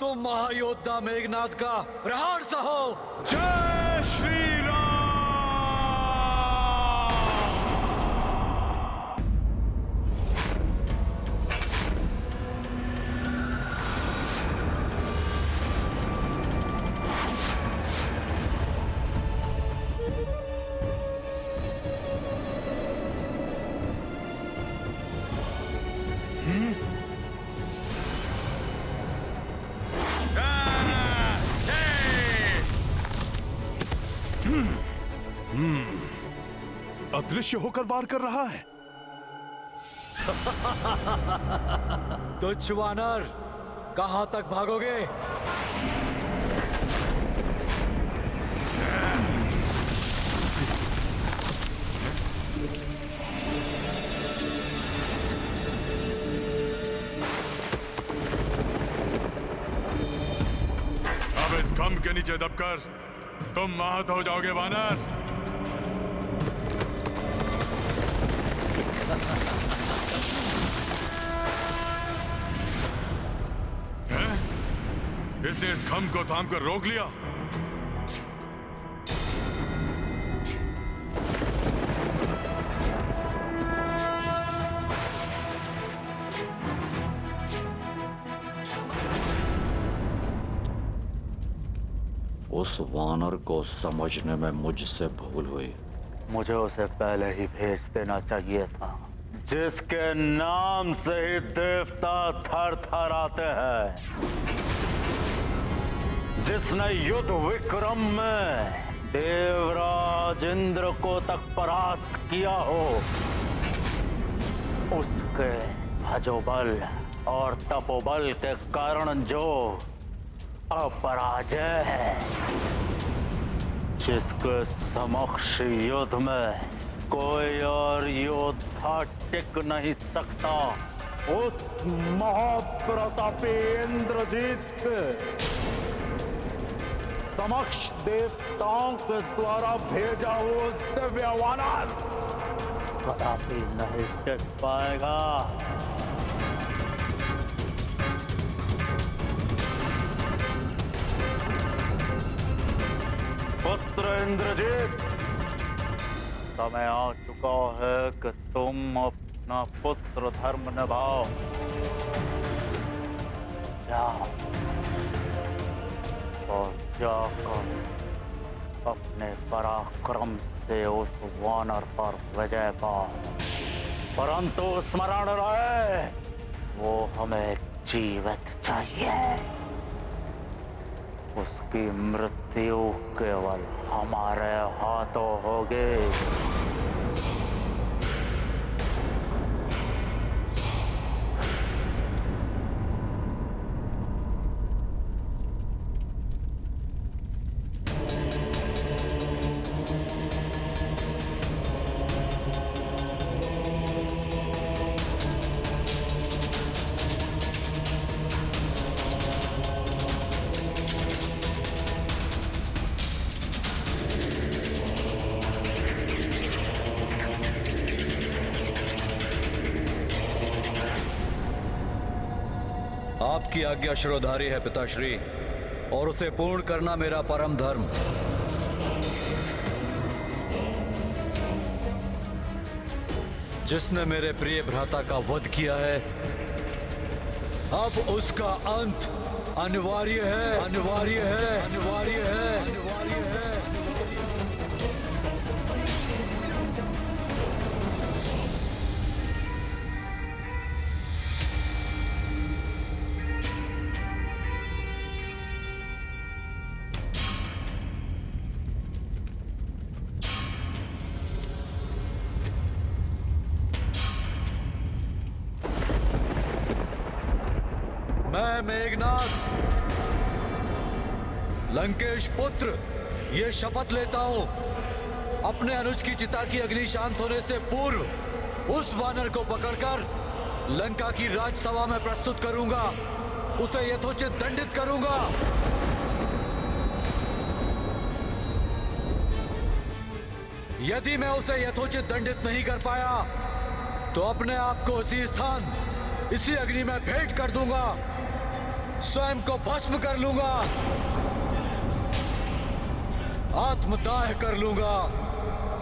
तुम महायोद्धा मेघनाद का प्रहार सहो। जय श्री राम। अदृश्य होकर वार कर रहा है। तुच्छ वानर, कहां तक भागोगे? अब इस खंभ के नीचे दबकर तुम आहत हो जाओगे वानर। इसने इस खंभ को थाम कर रोक लिया। उस वानर को समझने में मुझसे भूल हुई। मुझे उसे पहले ही भेज देना चाहिए था, जिसके नाम से ही देवता थर थर आते हैं, जिसने युद्ध विक्रम में देवराज इंद्र को तक परास्त किया हो। उसके भजोबल और तपोबल के कारण जो अपराजय है, जिसके समक्ष युद्ध में कोई और योद्धा टिक नहीं सकता, उस महाप्रतापी इंद्रजीत के समक्ष देवताओं के द्वारा भेजा वो दिव्य वानर कदापि नहीं टिक पाएगा। पुत्र इंद्रजीत, समय आ चुका है कि तुम अपना पुत्र धर्म निभाओ। जाओ और जाकर अपने पराक्रम से उस वानर पर विजय पाओ, परंतु स्मरण रहे वो हमें जीवित चाहिए। उसकी मृत्यु केवल हमारे हाथों होगी। आपकी आज्ञा शिरोधारी है पिताश्री, और उसे पूर्ण करना मेरा परम धर्म। जिसने मेरे प्रिय भ्राता का वध किया है, अब उसका अंत अनिवार्य है, अनिवार्य है, अनिवार्य है, अनिवार्य है। मैं मेघनाद, लंकेश पुत्र, ये शपथ लेता हूं, अपने अनुज की चिता की अग्नि शांत होने से पूर्व उस वानर को पकड़कर लंका की राजसभा में प्रस्तुत करूंगा, उसे यथोचित दंडित करूंगा। यदि मैं उसे यथोचित दंडित नहीं कर पाया तो अपने आप को इसी स्थान, इसी अग्नि में भेंट कर दूंगा स्वयं को भस्म कर लूंगा, आत्मदाह कर लूंगा,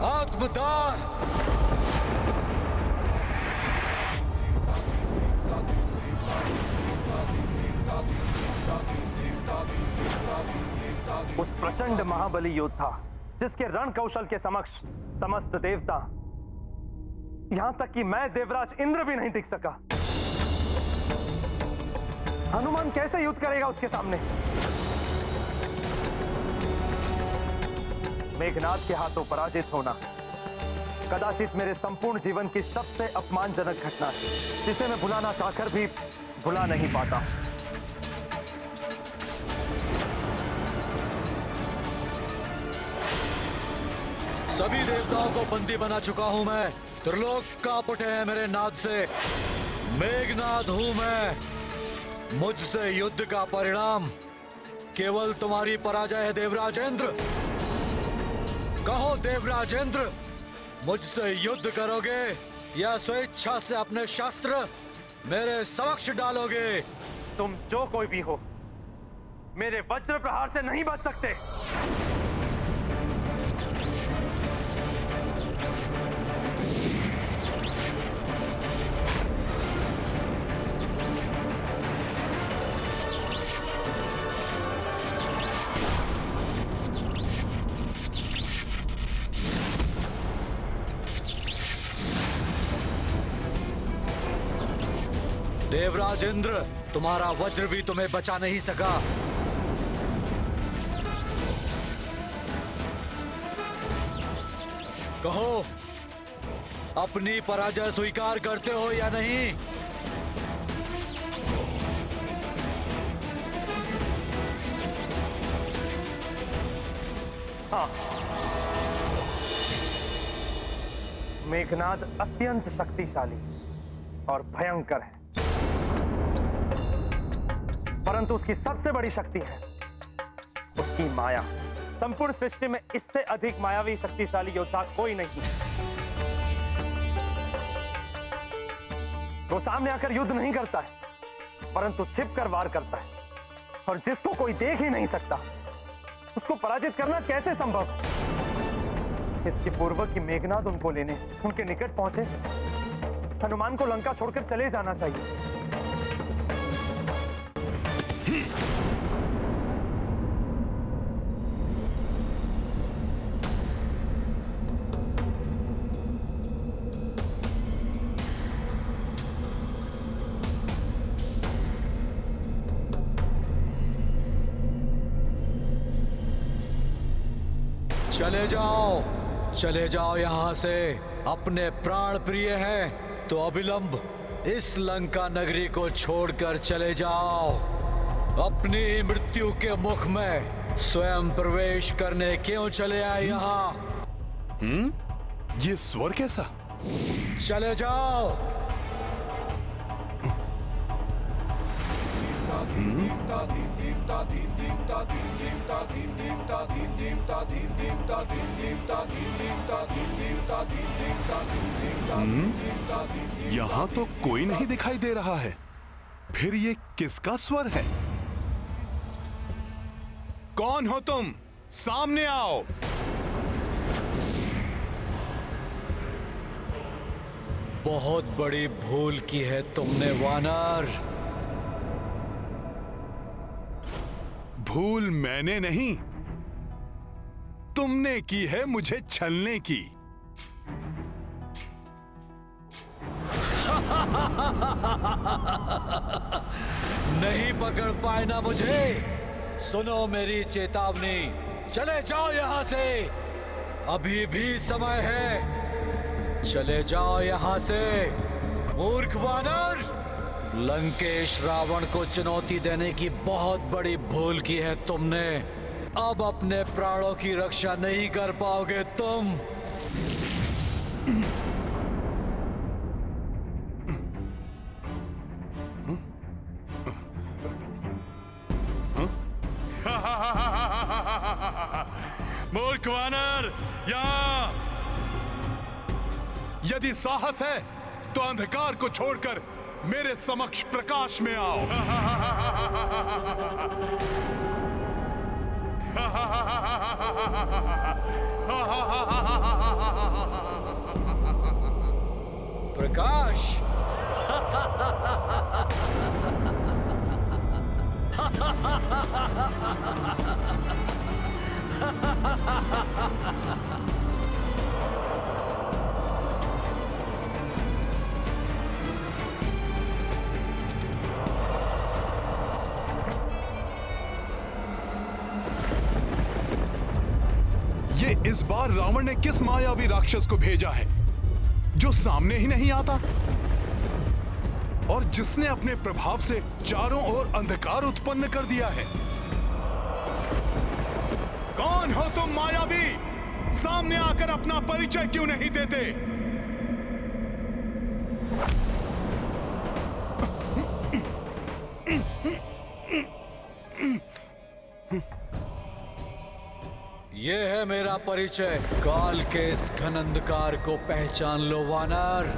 आत्मदाह। उस प्रचंड महाबली योद्धा जिसके रण कौशल के समक्ष समस्त देवता, यहां तक कि मैं देवराज इंद्र भी नहीं टिक सका। हनुमान कैसे युद्ध करेगा उसके सामने? मेघनाद के हाथों पराजित होना कदाचित मेरे संपूर्ण जीवन की सबसे अपमानजनक घटना है, जिसे मैं भुलाना चाहकर भी भुला नहीं पाता। सभी देवताओं को बंदी बना चुका हूं मैं। त्रिलोक कांप उठे हैं मेरे नाद से। मेघनाद हूं मैं। मुझसे युद्ध का परिणाम केवल तुम्हारी पराजय है देवराज इंद्र। कहो देवराज इंद्र, मुझसे युद्ध करोगे या स्वेच्छा से अपने शस्त्र मेरे समक्ष डालोगे? तुम जो कोई भी हो, मेरे वज्र प्रहार से नहीं बच सकते। देवराज इंद्र, तुम्हारा वज्र भी तुम्हें बचा नहीं सका। कहो, अपनी पराजय स्वीकार करते हो या नहीं? हाँ, मेघनाद अत्यंत शक्तिशाली और भयंकर है, परंतु उसकी सबसे बड़ी शक्ति है उसकी माया। संपूर्ण सृष्टि में इससे अधिक मायावी शक्तिशाली योद्धा कोई नहीं। वो सामने आकर युद्ध नहीं करता है, परंतु छिपकर वार करता है, और जिसको कोई देख ही नहीं सकता उसको पराजित करना कैसे संभव? इसके पूर्व कि मेघनाद उनको लेने उनके निकट पहुंचे, हनुमान को लंका छोड़कर चले जाना चाहिए। चले जाओ यहां से। अपने प्राण प्रिय हैं तो अविलंब इस लंका नगरी को छोड़कर चले जाओ। अपनी मृत्यु के मुख में स्वयं प्रवेश करने क्यों चले आए यहाँ? ये स्वर कैसा? चले जाओ। यहाँ तो कोई नहीं दिखाई दे रहा है, फिर ये किसका स्वर है? कौन हो तुम? सामने आओ। बहुत बड़ी भूल की है तुमने वानर। भूल मैंने नहीं, तुमने की है मुझे छलने की। नहीं पकड़ पाए ना मुझे। सुनो मेरी चेतावनी, चले जाओ यहां से। अभी भी समय है, चले जाओ यहां से। मूर्ख वानर, लंकेश रावण को चुनौती देने की बहुत बड़ी भूल की है तुमने। अब अपने प्राणों की रक्षा नहीं कर पाओगे तुम। मूर्ख वानर, यहाँ! यदि साहस है तो अंधकार को छोड़कर मेरे समक्ष प्रकाश में आओ। प्रकाश। ये इस बार रावण ने किस मायावी राक्षस को भेजा है जो सामने ही नहीं आता और जिसने अपने प्रभाव से चारों ओर अंधकार उत्पन्न कर दिया है? कौन हो तुम मायावी? सामने आकर अपना परिचय क्यों नहीं देते? ये है मेरा परिचय। काल के इस घन अंधकार को पहचान लो वानर।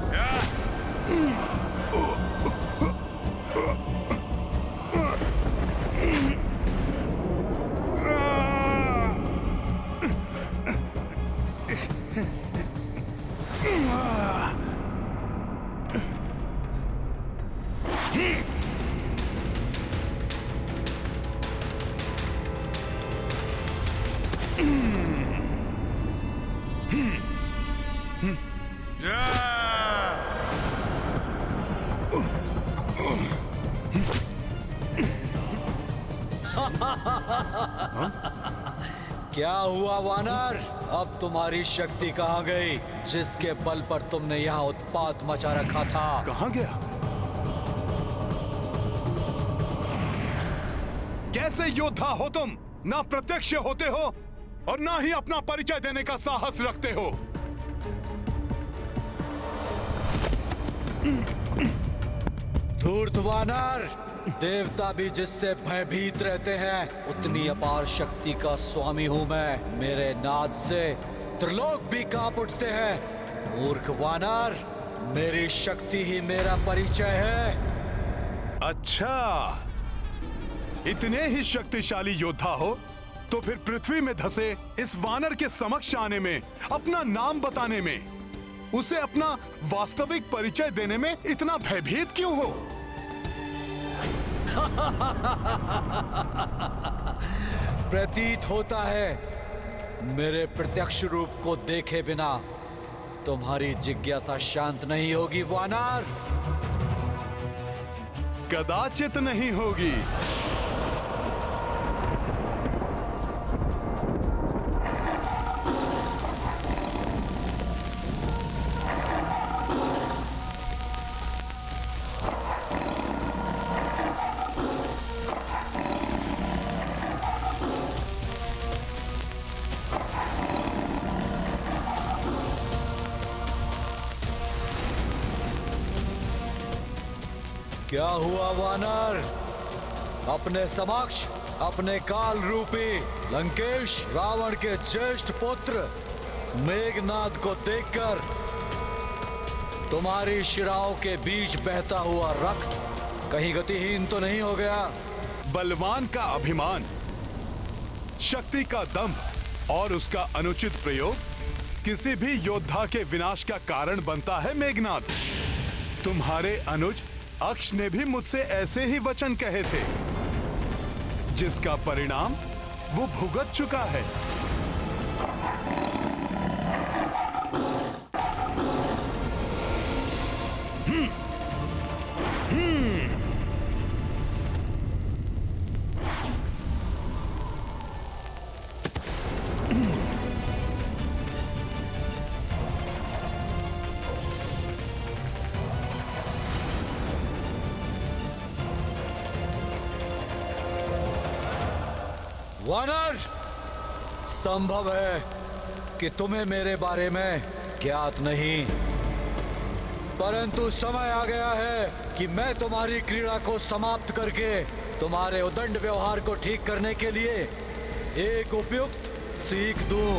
क्या हुआ वानर? अब तुम्हारी शक्ति कहाँ गई जिसके बल पर तुमने यहाँ उत्पात मचा रखा था? कहाँ गया? कैसे योद्धा हो तुम? ना प्रत्यक्ष होते हो और ना ही अपना परिचय देने का साहस रखते हो। धूर्त वानर, देवता भी जिससे भयभीत रहते हैं उतनी अपार शक्ति का स्वामी हूं मैं। मेरे नाद से त्रिलोक भी कांप उठते हैं। मूर्ख वानर, मेरी शक्ति ही मेरा परिचय है। अच्छा, इतने ही शक्तिशाली योद्धा हो तो फिर पृथ्वी में धसे इस वानर के समक्ष आने में, अपना नाम बताने में, उसे अपना वास्तविक परिचय देने में इतना भयभीत क्यों हो? प्रतीत होता है मेरे प्रत्यक्ष रूप को देखे बिना तुम्हारी जिज्ञासा शांत नहीं होगी वानर। कदाचित नहीं होगी। क्या हुआ वानर? अपने समक्ष अपने काल रूपी लंकेश रावण के ज्येष्ठ पुत्र मेघनाद को देखकर तुम्हारी शिराओं के बीच बहता हुआ रक्त कहीं गतिहीन तो नहीं हो गया? बलवान का अभिमान, शक्ति का दंभ और उसका अनुचित प्रयोग किसी भी योद्धा के विनाश का कारण बनता है मेघनाद। तुम्हारे अनुज अक्ष ने भी मुझसे ऐसे ही वचन कहे थे, जिसका परिणाम वो भुगत चुका है। वानर, संभव है कि तुम्हें मेरे बारे में ज्ञात नहीं, परंतु समय आ गया है कि मैं तुम्हारी क्रीड़ा को समाप्त करके तुम्हारे उदंड व्यवहार को ठीक करने के लिए एक उपयुक्त सीख दूं।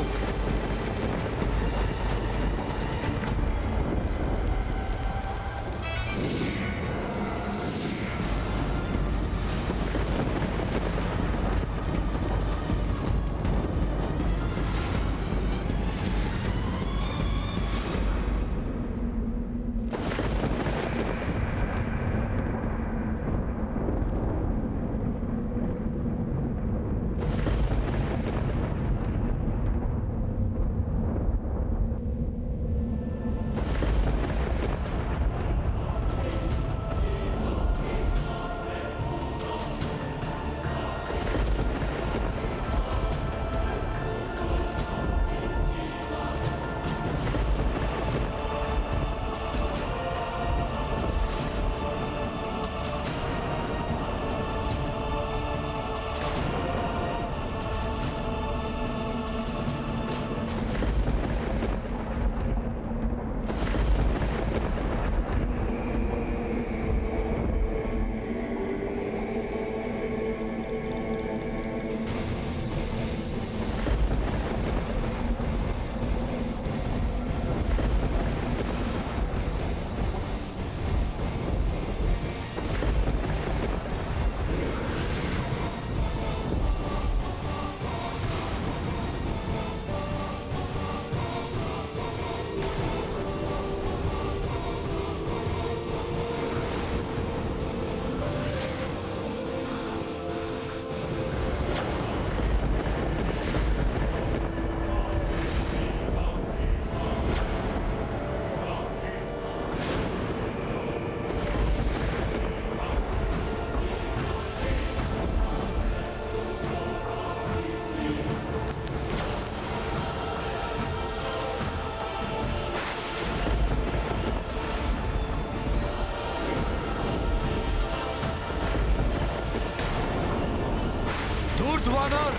धूर्त वानर,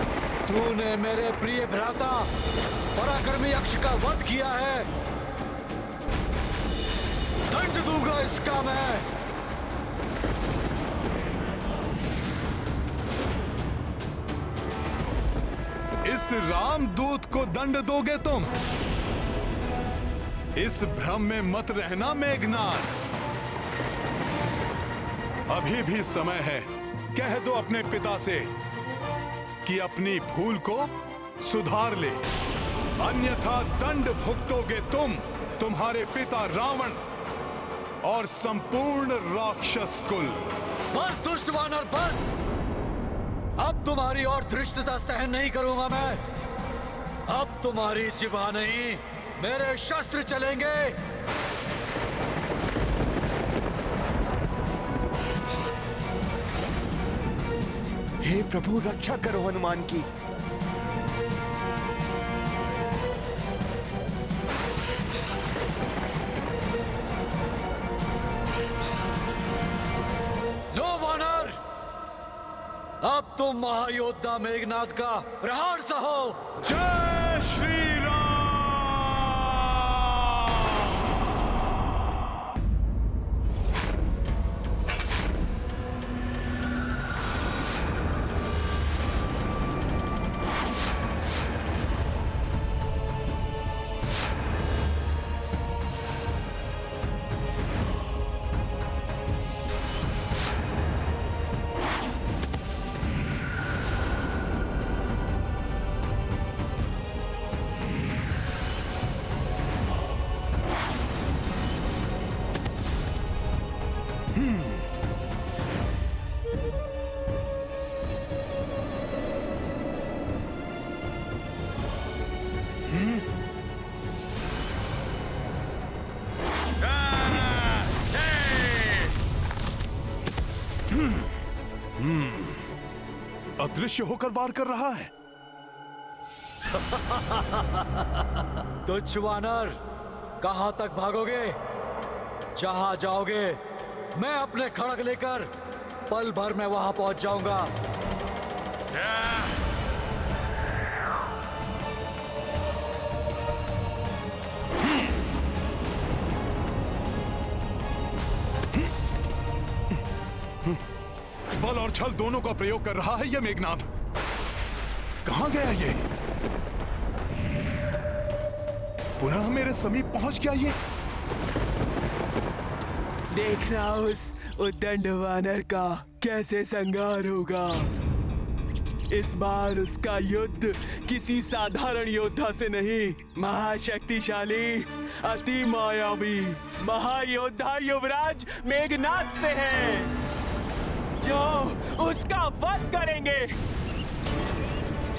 तूने मेरे प्रिय भ्राता पराक्रमी यक्ष का वध किया है। दंड दूंगा इसका मैं। इस रामदूत को दंड दोगे तुम? इस भ्रम में मत रहना मेघनाद। अभी भी समय है। कह दो अपने पिता से कि अपनी भूल को सुधार ले, अन्यथा दंड भुगतोगे तुम, तुम्हारे पिता रावण और संपूर्ण राक्षस कुल। बस दुष्ट वानर बस। अब तुम्हारी और धृष्टता सहन नहीं करूंगा मैं। अब तुम्हारी जिभा नहीं, मेरे शस्त्र चलेंगे। हे प्रभु, रक्षा करो हनुमान की। लो वानर, अब तुम महायोद्धा मेघनाद का प्रहार सहो। जय श्री राम। अदृश्य होकर वार कर रहा है। तुच्छ वानर, कहां तक भागोगे? जहां जाओगे मैं अपने खड़ग लेकर पल भर में वहां पहुंच जाऊंगा। बल और छल दोनों का प्रयोग कर रहा है यह मेघनाद। कहां गया ये? पुनः मेरे समीप पहुंच गया ये। देखना उस उद्दंड वानर का कैसे संहार होगा। इस बार उसका युद्ध किसी साधारण योद्धा से नहीं, महाशक्तिशाली, अति मायावी महायोद्धा युवराज मेघनाद से है, जो उसका वध करेंगे।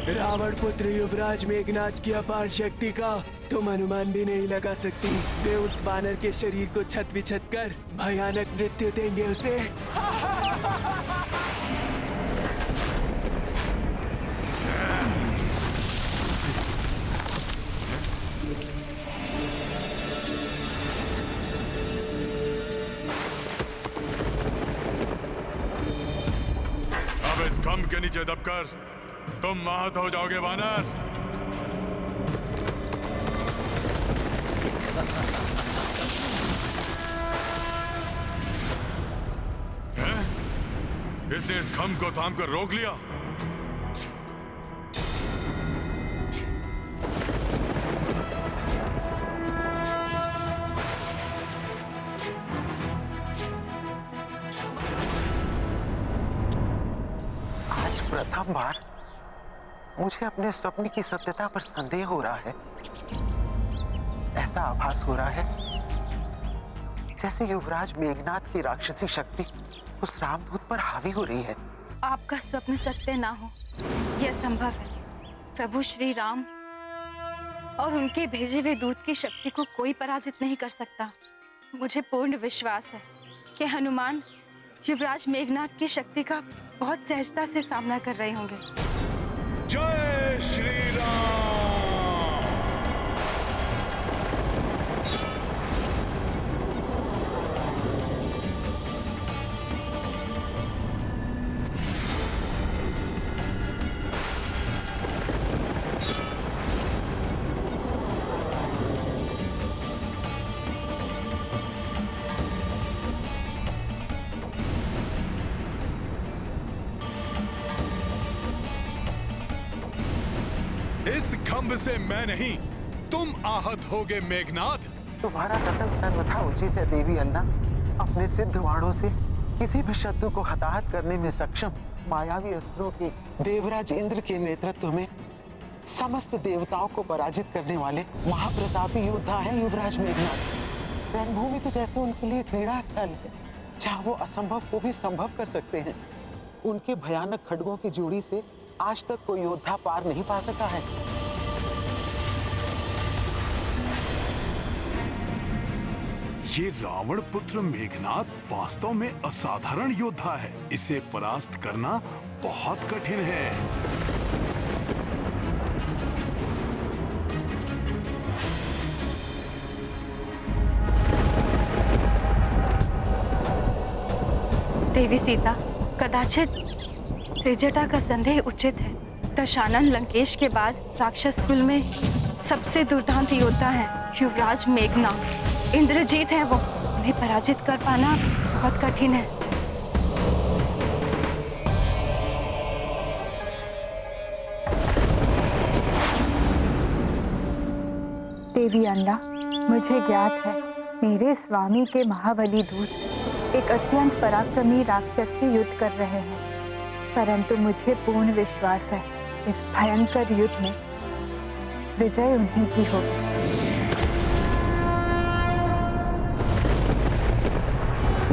रावण पुत्र युवराज मेघनाद की अपार शक्ति का तुम अनुमान भी नहीं लगा सकती। वे उस वानर के शरीर को छत विछत कर भयानक मृत्यु देंगे उसे। इस खम्भ के नीचे दबकर तुम महत हो जाओगे वानर। हैं? इसने इस खम्भ को थाम कर रोक लिया। प्रथम बार मुझे अपने स्वप्न की सत्यता पर संदेह हो रहा है। ऐसा आभास हो रहा है जैसे युवराज मेघनाद की राक्षसी शक्ति उस रामदूत पर हावी हो रही है। आपका स्वप्न सत्य ना हो यह संभव है। प्रभु श्री राम और उनके भेजे हुए दूत की शक्ति को कोई पराजित नहीं कर सकता। मुझे पूर्ण विश्वास है कि हनुमान युवराज मेघनाद की शक्ति का बहुत सहजता से सामना कर रहे होंगे। जय श्री राम। इस खंभ से मैं नहीं, तुम आहत होगे मेघनाद। तुम्हारा कथन सर्वथा उचित है देवी अन्ना। अपने सिद्ध वाणों से किसी भी शत्रु को हताहत करने में सक्षम मायावी अस्त्रों के देवराज इंद्र के नेतृत्व में समस्त देवताओं को पराजित करने वाले महाप्रतापी योद्धा हैं युवराज मेघनाद। रणभूमि तो जैसे उनके लिए क्रीड़ा स्थल है, जहाँ वो असंभव को भी संभव कर सकते हैं। उनके भयानक खड्गों की जोड़ी से आज तक कोई योद्धा पार नहीं पा सका है। ये रावण पुत्र मेघनाद वास्तव में असाधारण योद्धा है। इसे परास्त करना बहुत कठिन है। देवी सीता, कदाचित त्रिजटा का संदेह उचित है। दशानन लंकेश के बाद राक्षस कुल में सबसे दुर्दांत योद्धा है युवराज मेघनाद। इंद्रजीत है वो, उन्हें पराजित कर पाना बहुत कठिन है। देवी अन्ना, मुझे ज्ञात है मेरे स्वामी के महाबली दूत एक अत्यंत पराक्रमी राक्षस से युद्ध कर रहे हैं, परंतु मुझे पूर्ण विश्वास है इस भयंकर युद्ध में विजय उन्हीं की होगी।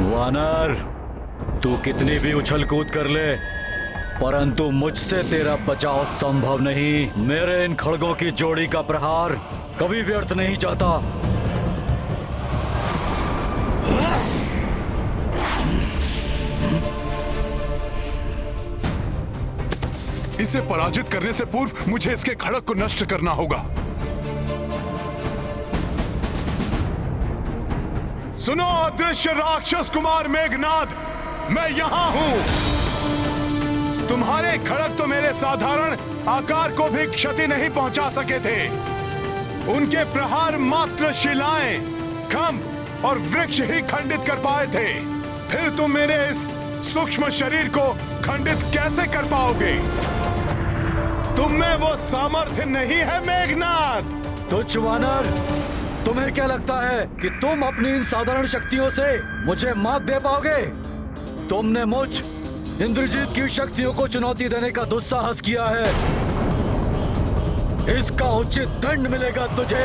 वानर, तू कितनी भी उछल कूद कर ले, परंतु मुझसे तेरा बचाव संभव नहीं। मेरे इन खड़गों की जोड़ी का प्रहार कभी व्यर्थ नहीं जाता। इसे पराजित करने से पूर्व मुझे इसके खड़ग को नष्ट करना होगा। सुनो अदृश्य राक्षस कुमार मेघनाद, मैं यहां हूं। तुम्हारे खड़ग तो मेरे साधारण आकार को भी क्षति नहीं पहुंचा सके थे। उनके प्रहार मात्र शिलाएं, खंभ और वृक्ष ही खंडित कर पाए थे। फिर तुम मेरे इस सूक्ष्म शरीर को खंडित कैसे कर पाओगे? तुम में वो सामर्थ्य नहीं है मेघनाद। तुच्छ वानर, तुम्हें क्या लगता है कि तुम अपनी इन साधारण शक्तियों से मुझे मात दे पाओगे? तुमने मुझ इंद्रजीत की शक्तियों को चुनौती देने का दुस्साहस किया है। इसका उचित दंड मिलेगा तुझे।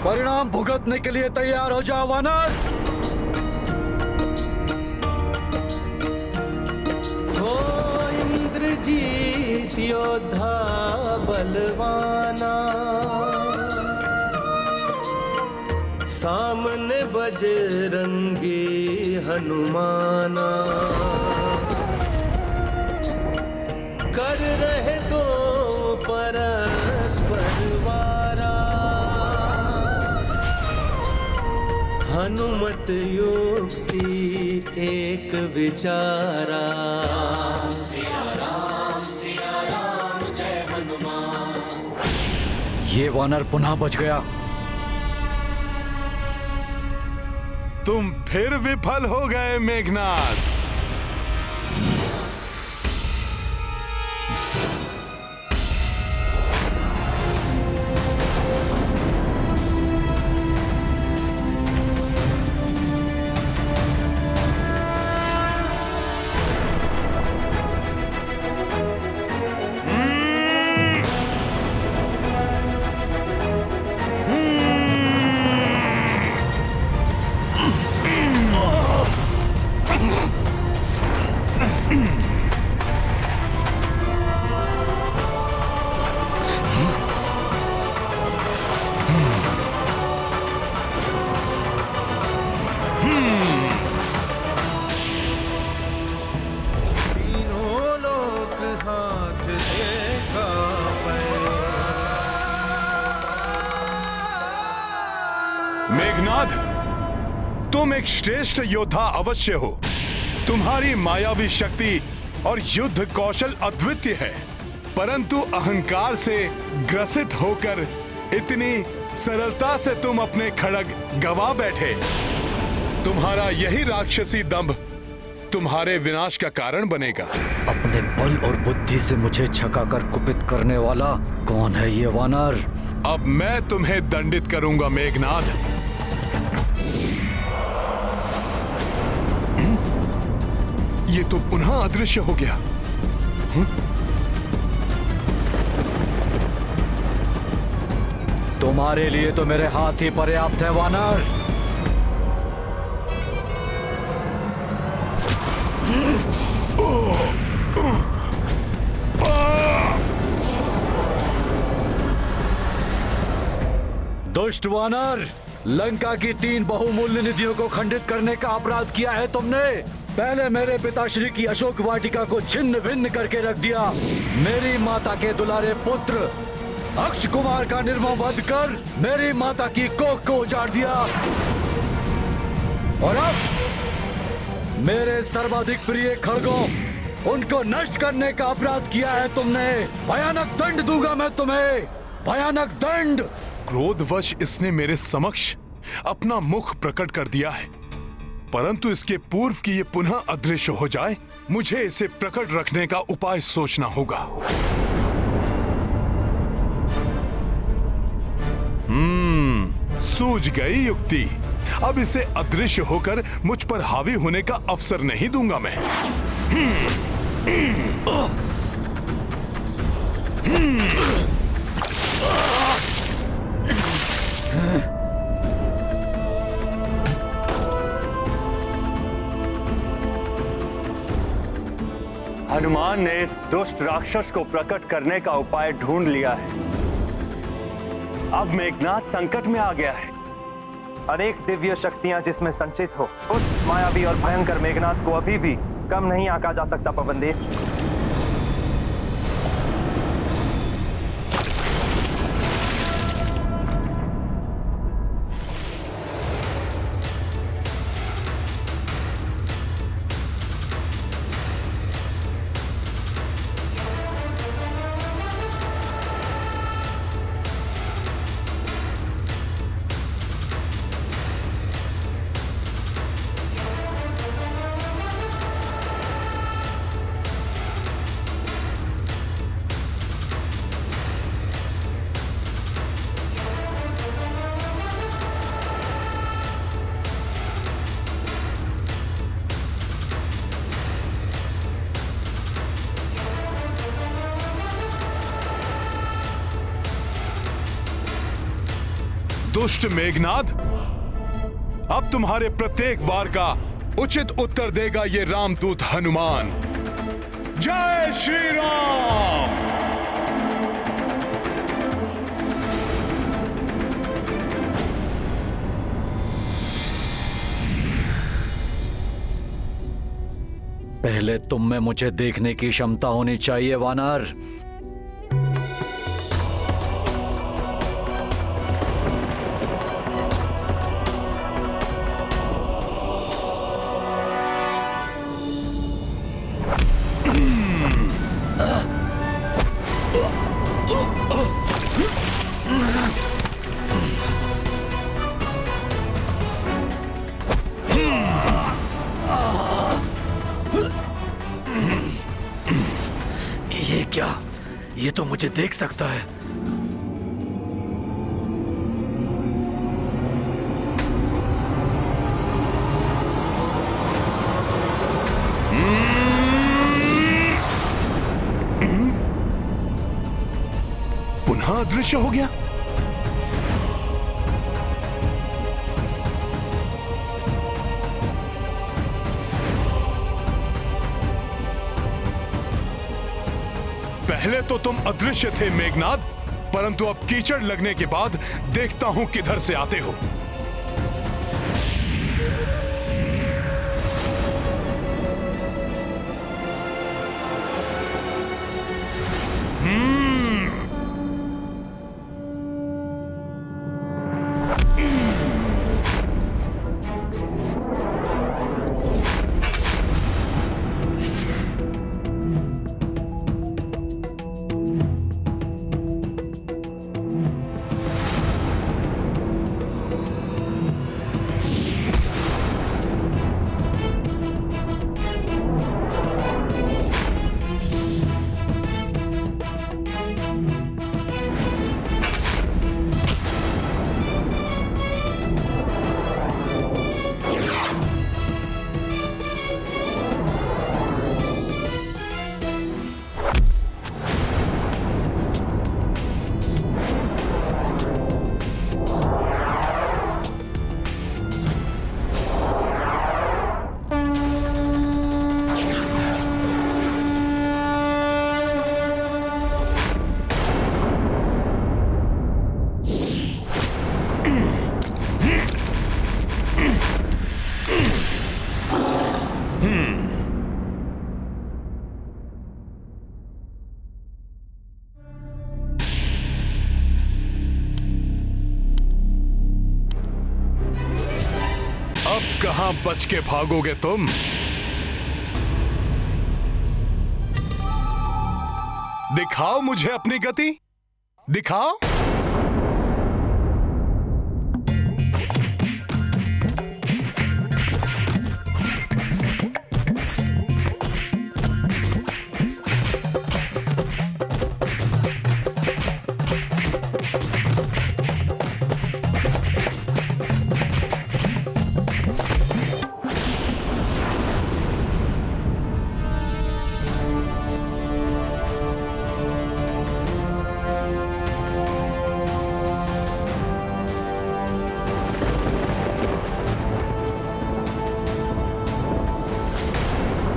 परिणाम भुगतने के लिए तैयार हो जाओ वानर। इंद्रजीत योद्धा बलवाना, सामने बजरंगी हनुमाना, कर रहे तो परस्पर वारा, हनुमत युक्ति एक विचारा। ये वानर पुनः बच गया। तुम फिर विफल हो गए मेघनाद। मेघनाद, तुम एक श्रेष्ठ योद्धा अवश्य हो। तुम्हारी मायावी शक्ति और युद्ध कौशल अद्वितीय है, परंतु अहंकार से ग्रसित होकर इतनी सरलता से तुम अपने खड़ग गवा बैठे। तुम्हारा यही राक्षसी दंभ तुम्हारे विनाश का कारण बनेगा। अपने साले बल और बुद्धि से मुझे छकाकर कुपित करने वाला कौन है ये वानर? अब मैं तुम्हें दंडित करूंगा मेघनाद। ये तो पुनः अदृश्य हो गया। तुम्हारे लिए तो मेरे हाथ ही पर्याप्त है वानर। दुष्ट वानर, लंका की 3 बहुमूल्य निधियों को खंडित करने का अपराध किया है तुमने। पहले मेरे पिताश्री की अशोक वाटिका को छिन्न भिन्न करके रख दिया, मेरी माता के दुलारे पुत्र अक्ष कुमार का निर्मम वध कर मेरी माता की कोख को उजाड़ दिया, और अब मेरे सर्वाधिक प्रिय खड़गों उनको नष्ट करने का अपराध किया है तुमने। भयानक दंड दूंगा मैं तुम्हें, भयानक दंड। क्रोधवश इसने मेरे समक्ष अपना मुख प्रकट कर दिया है, परंतु इसके पूर्व कि ये पुनः अदृश्य हो जाए, मुझे इसे प्रकट रखने का उपाय सोचना होगा। सूझ गई युक्ति। अब इसे अदृश्य होकर मुझ पर हावी होने का अवसर नहीं दूंगा मैं। हनुमान ने इस दुष्ट राक्षस को प्रकट करने का उपाय ढूंढ लिया है। अब मेघनाद संकट में आ गया है। अनेक दिव्य शक्तियां जिसमें संचित हो, उस मायावी और भयंकर मेघनाद को अभी भी कम नहीं आंका जा सकता पवनदेव। दुष्ट मेघनाद, अब तुम्हारे प्रत्येक वार का उचित उत्तर देगा ये रामदूत हनुमान। जय श्री राम। पहले तुम में मुझे देखने की क्षमता होनी चाहिए वानर। ये क्या? ये तो मुझे देख सकता है। पुनः अदृश्य हो गया। पहले तो तुम अदृश्य थे मेघनाद, परंतु अब कीचड़ लगने के बाद देखता हूं किधर से आते हो। कहां बच के भागोगे तुम? दिखाओ मुझे अपनी गति, दिखाओ।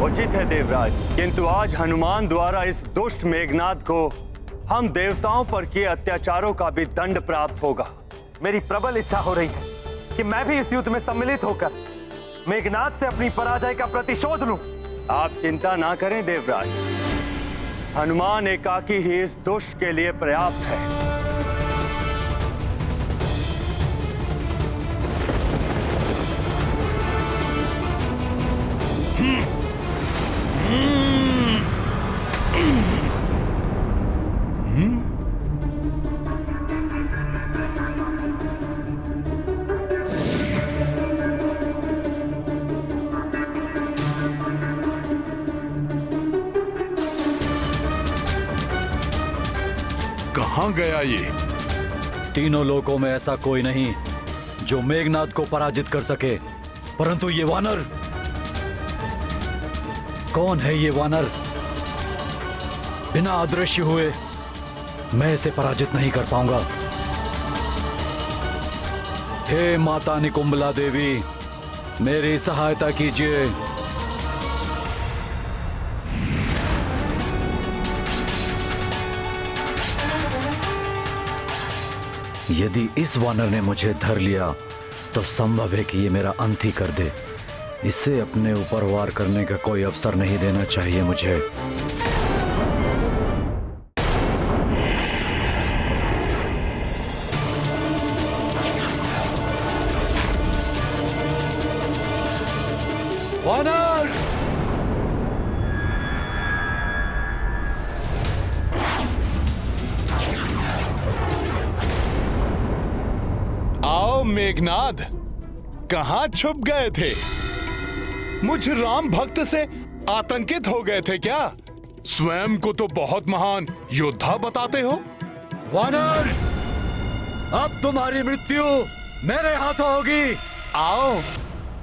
उचित है देवराज, किंतु आज हनुमान द्वारा इस दुष्ट मेघनाद को हम देवताओं पर किए अत्याचारों का भी दंड प्राप्त होगा। मेरी प्रबल इच्छा हो रही है कि मैं भी इस युद्ध में सम्मिलित होकर मेघनाद से अपनी पराजय का प्रतिशोध लूं। आप चिंता ना करें देवराज, हनुमान एकाकी ही इस दुष्ट के लिए पर्याप्त है। कहां गया ये? तीनों लोकों में ऐसा कोई नहीं जो मेघनाद को पराजित कर सके, परंतु ये वानर, कौन है ये वानर? बिना अदृश्य हुए मैं इसे पराजित नहीं कर पाऊंगा। हे माता निकुंबला देवी, मेरी सहायता कीजिए। यदि इस वानर ने मुझे धर लिया तो संभव है कि ये मेरा अंत ही कर दे। इसे अपने ऊपर वार करने का कोई अवसर नहीं देना चाहिए मुझे। वानर! आओ मेघनाद, कहां छुप गए थे? मुझ राम भक्त से आतंकित हो गए थे क्या? स्वयं को तो बहुत महान योद्धा बताते हो। वानर, अब तुम्हारी मृत्यु मेरे हाथों होगी। आओ,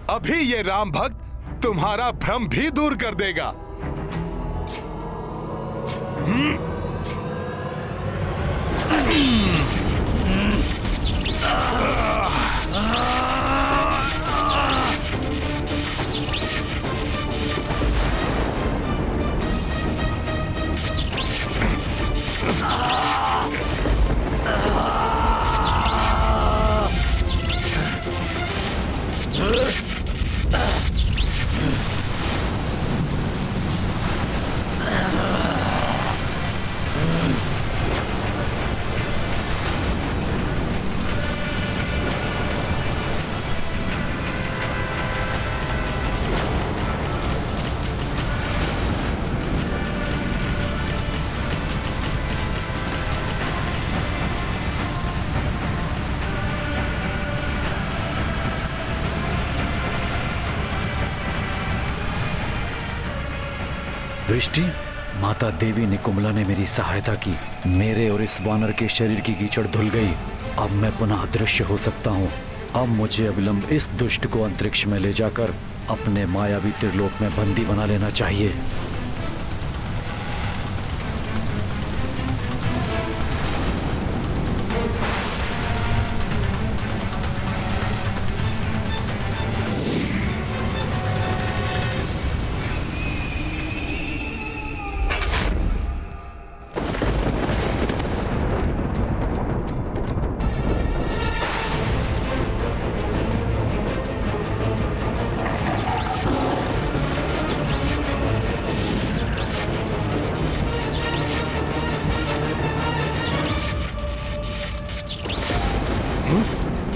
अभी ये राम भक्त तुम्हारा भ्रम भी दूर कर देगा। दृष्टि, माता देवी निकुंबला ने मेरी सहायता की। मेरे और इस वानर के शरीर की कीचड़ धुल गई। अब मैं पुनः अदृश्य हो सकता हूँ। अब मुझे अविलंब इस दुष्ट को अंतरिक्ष में ले जाकर अपने मायावी त्रिलोक में बंदी बना लेना चाहिए।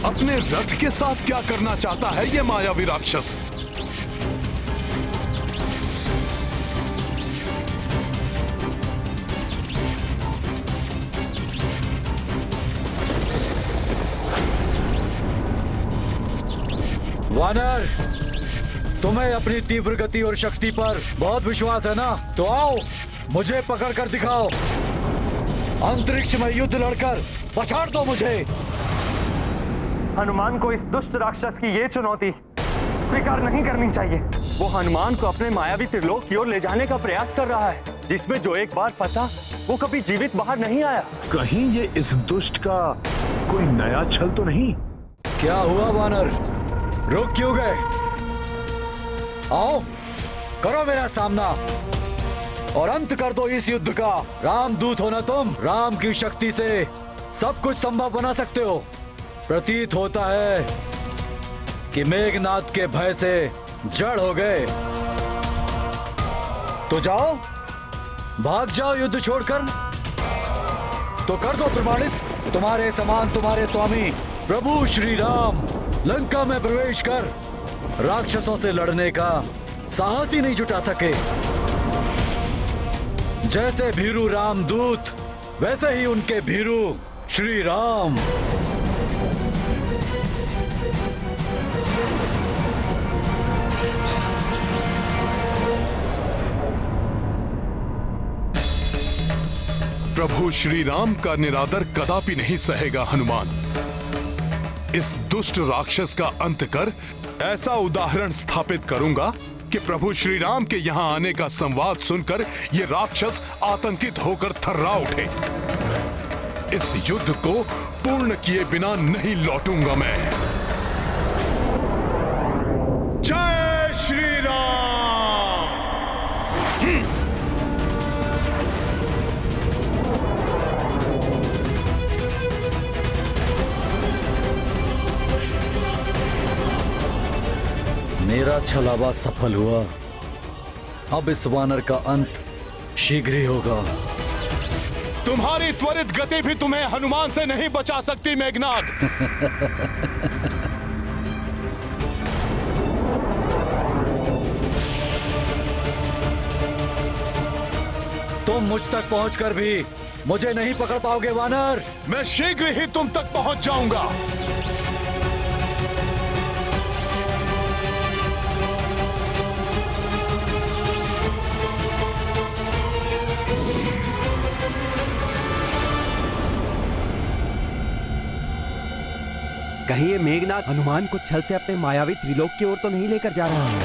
अपने रथ के साथ क्या करना चाहता है ये मायावी राक्षस? वानर, तुम्हें अपनी तीव्र गति और शक्ति पर बहुत विश्वास है ना? तो आओ, मुझे पकड़ कर दिखाओ। अंतरिक्ष में युद्ध लड़कर पछाड़ दो मुझे। हनुमान को इस दुष्ट राक्षस की ये चुनौती स्वीकार नहीं करनी चाहिए। वो हनुमान को अपने मायावी त्रिलोक की ओर ले जाने का प्रयास कर रहा है, जिसमें जो एक बार फंसा वो कभी जीवित बाहर नहीं आया। कहीं ये इस दुष्ट का कोई नया छल तो नहीं? क्या हुआ वानर, रुक क्यों गए? आओ, करो मेरा सामना और अंत कर दो इस युद्ध का। रामदूत हो ना तुम, राम की शक्ति से सब कुछ संभव बना सकते हो। प्रतीत होता है कि मेघनाद के भय से जड़ हो गए। तो जाओ, भाग जाओ युद्ध छोड़कर। तो कर दो प्रमाणित, तुम्हारे समान तुम्हारे स्वामी प्रभु श्री राम लंका में प्रवेश कर राक्षसों से लड़ने का साहस ही नहीं जुटा सके। जैसे भीरू रामदूत, वैसे ही उनके भीरू श्री राम। प्रभु श्री राम का निरादर कदापि नहीं सहेगा हनुमान। इस दुष्ट राक्षस का अंत कर ऐसा उदाहरण स्थापित करूंगा कि प्रभु श्री राम के यहां आने का संवाद सुनकर ये राक्षस आतंकित होकर थर्रा उठे। इस युद्ध को पूर्ण किए बिना नहीं लौटूंगा मैं। जय श्री राम। मेरा छलावा सफल हुआ। अब इस वानर का अंत शीघ्र ही होगा। तुम्हारी त्वरित गति भी तुम्हें हनुमान से नहीं बचा सकती मेघनाद। तुम मुझ तक पहुंचकर भी मुझे नहीं पकड़ पाओगे वानर। मैं शीघ्र ही तुम तक पहुंच जाऊंगा। कहीं ये मेघनाद हनुमान को छल से अपने मायावी त्रिलोक की ओर तो नहीं लेकर जा रहा है?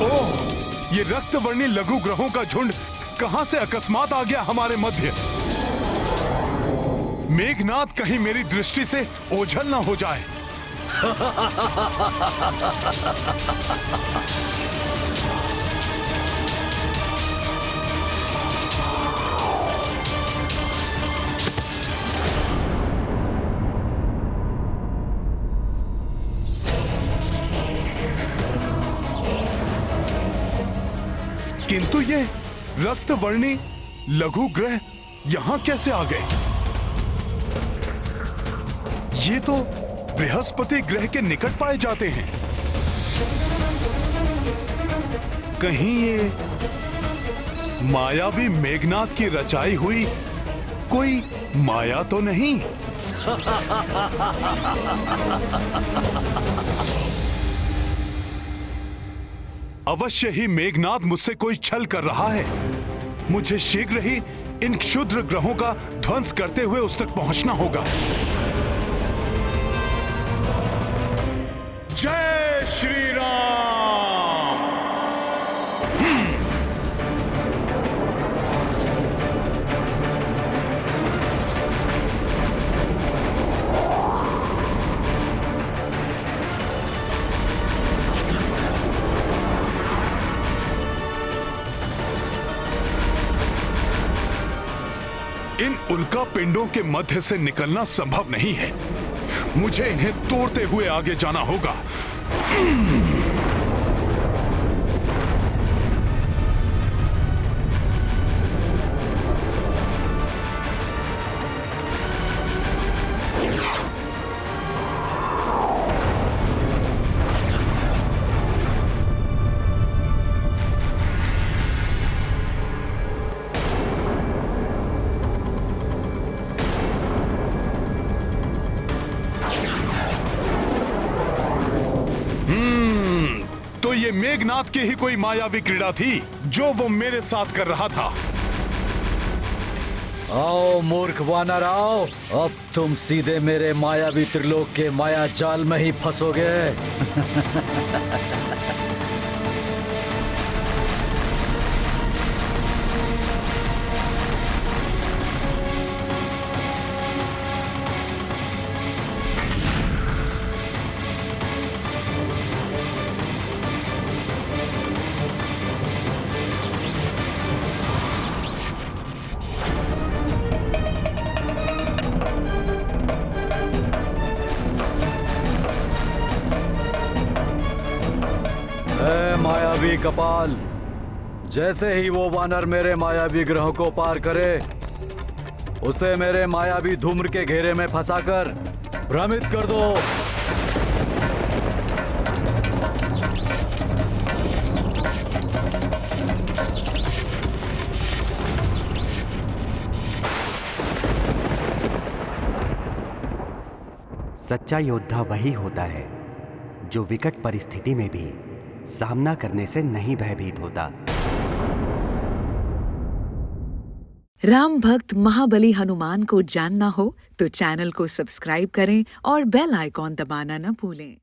ओह, ये रक्तवर्णी लघु ग्रहों का झुंड कहां से अकस्मात आ गया हमारे मध्य? मेघनाद कहीं मेरी दृष्टि से ओझल ना हो जाए। किंतु ये रक्तवर्णी लघु ग्रह यहां कैसे आ गए? ये तो बृहस्पति ग्रह के निकट पाए जाते हैं। कहीं ये मायावी मेघनाद की रचाई हुई कोई माया तो नहीं? अवश्य ही मेघनाद मुझसे कोई छल कर रहा है। मुझे शीघ्र ही इन क्षुद्र ग्रहों का ध्वंस करते हुए उस तक पहुंचना होगा। जय श्री राम। इन उल्का पिंडों के मध्य से निकलना संभव नहीं है। मुझे इन्हें तोड़ते हुए आगे जाना होगा। तो ये मेघनाद की ही कोई मायावी क्रीड़ा थी जो वो मेरे साथ कर रहा था। आओ मूर्ख वानर आओ, अब तुम सीधे मेरे मायावी त्रिलोक के माया जाल में ही फंसोगे। मायावी कपाल, जैसे ही वो वानर मेरे मायावी ग्रहों को पार करे, उसे मेरे मायावी धूम्र के घेरे में फंसाकर भ्रमित कर दो। सच्चा योद्धा वही होता है जो विकट परिस्थिति में भी सामना करने से नहीं भयभीत होता। राम भक्त महाबली हनुमान को जानना हो तो चैनल को सब्सक्राइब करें और बेल आइकॉन दबाना न भूलें।